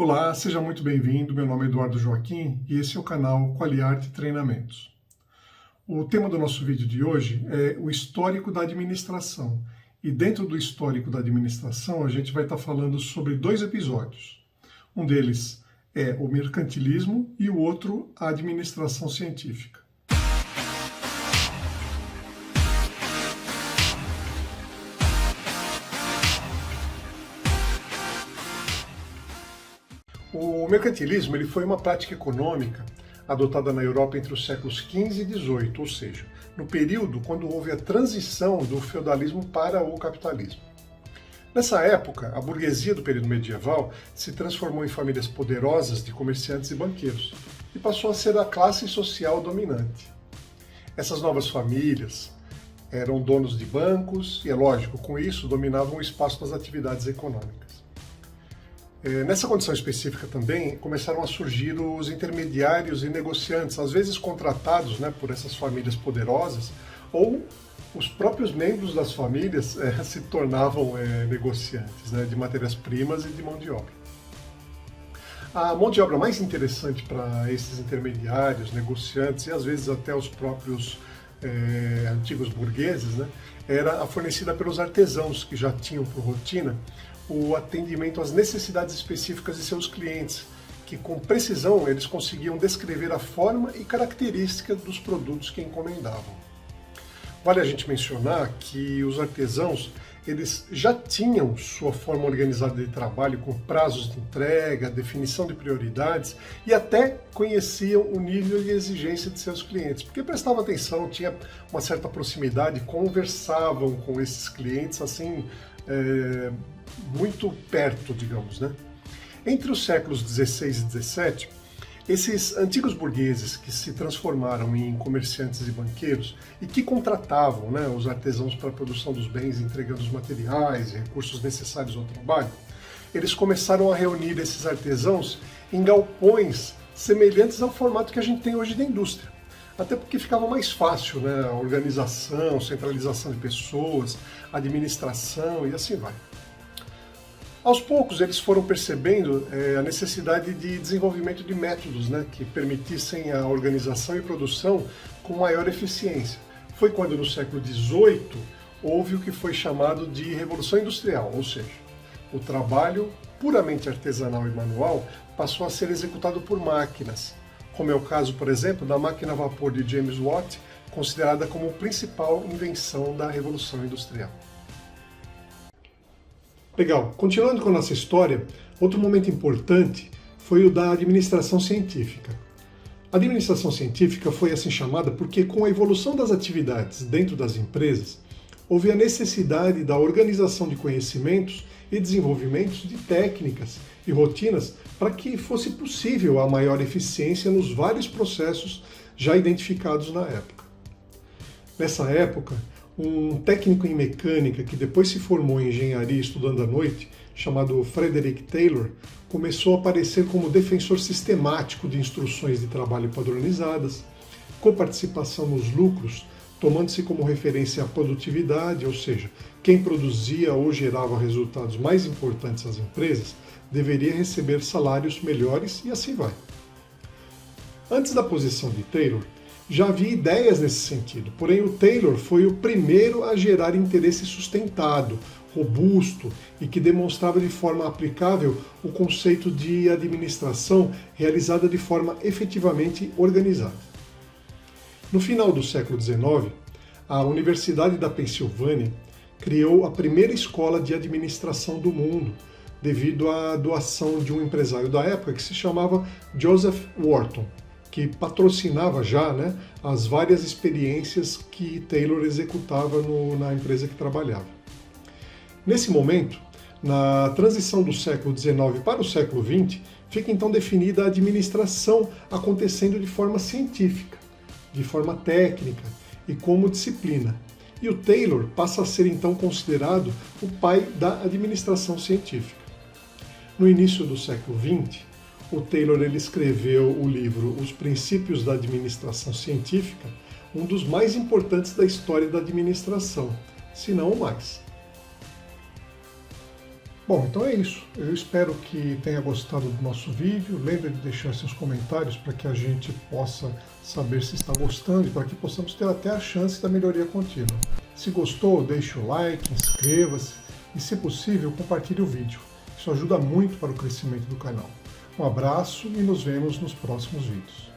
Olá, seja muito bem-vindo. Meu nome é Eduardo Joaquim e esse é o canal Qualiarte Treinamentos. O tema do nosso vídeo de hoje é o histórico da administração. E dentro do histórico da administração, a gente vai estar falando sobre dois episódios. Um deles é o mercantilismo e o outro a administração científica. O mercantilismo ele foi uma prática econômica adotada na Europa entre os séculos XV e XVIII, ou seja, no período quando houve a transição do feudalismo para o capitalismo. Nessa época, a burguesia do período medieval se transformou em famílias poderosas de comerciantes e banqueiros e passou a ser a classe social dominante. Essas novas famílias eram donos de bancos e, é lógico, com isso dominavam o espaço das atividades econômicas. Nessa condição específica também começaram a surgir os intermediários e negociantes, às vezes contratados por essas famílias poderosas, ou os próprios membros das famílias se tornavam negociantes de matérias-primas e de mão de obra. A mão de obra mais interessante para esses intermediários, negociantes e às vezes até os próprios antigos burgueses era a fornecida pelos artesãos, que já tinham por rotina o atendimento às necessidades específicas de seus clientes, que com precisão eles conseguiam descrever a forma e característica dos produtos que encomendavam. Vale a gente mencionar que os artesãos eles já tinham sua forma organizada de trabalho com prazos de entrega, definição de prioridades e até conheciam o nível de exigência de seus clientes, porque prestavam atenção, tinha uma certa proximidade, conversavam com esses clientes assim muito perto, digamos, Entre os séculos XVI e XVII, esses antigos burgueses que se transformaram em comerciantes e banqueiros e que contratavam os artesãos para a produção dos bens, entregando os materiais e recursos necessários ao trabalho, eles começaram a reunir esses artesãos em galpões semelhantes ao formato que a gente tem hoje da indústria. Até porque ficava mais fácil a organização, centralização de pessoas, administração e assim vai. Aos poucos eles foram percebendo a necessidade de desenvolvimento de métodos que permitissem a organização e produção com maior eficiência. Foi quando no século XVIII houve o que foi chamado de Revolução Industrial, ou seja, o trabalho puramente artesanal e manual passou a ser executado por máquinas, como é o caso, por exemplo, da máquina a vapor de James Watt, considerada como a principal invenção da Revolução Industrial. Legal, continuando com a nossa história, outro momento importante foi o da administração científica. A administração científica foi assim chamada porque, com a evolução das atividades dentro das empresas, houve a necessidade da organização de conhecimentos e desenvolvimentos de técnicas e rotinas para que fosse possível a maior eficiência nos vários processos já identificados na época. Nessa época, um técnico em mecânica que depois se formou em engenharia estudando à noite, chamado Frederick Taylor, começou a aparecer como defensor sistemático de instruções de trabalho padronizadas, coparticipação nos lucros, tomando-se como referência a produtividade, ou seja, quem produzia ou gerava resultados mais importantes às empresas deveria receber salários melhores e assim vai. Antes da posição de Taylor, já havia ideias nesse sentido, porém o Taylor foi o primeiro a gerar interesse sustentado, robusto e que demonstrava de forma aplicável o conceito de administração realizada de forma efetivamente organizada. No final do século XIX, a Universidade da Pensilvânia criou a primeira escola de administração do mundo, devido à doação de um empresário da época que se chamava Joseph Wharton, que patrocinava já as várias experiências que Taylor executava na empresa que trabalhava. Nesse momento, na transição do século XIX para o século XX, fica então definida a administração acontecendo de forma científica, de forma técnica e como disciplina. E o Taylor passa a ser então considerado o pai da administração científica. No início do século XX, o Taylor ele escreveu o livro Os Princípios da Administração Científica, um dos mais importantes da história da administração, se não o mais. Bom, então é isso. Eu espero que tenha gostado do nosso vídeo. Lembre de deixar seus comentários para que a gente possa saber se está gostando e para que possamos ter até a chance da melhoria contínua. Se gostou, deixe o like, inscreva-se e, se possível, compartilhe o vídeo. Isso ajuda muito para o crescimento do canal. Um abraço e nos vemos nos próximos vídeos.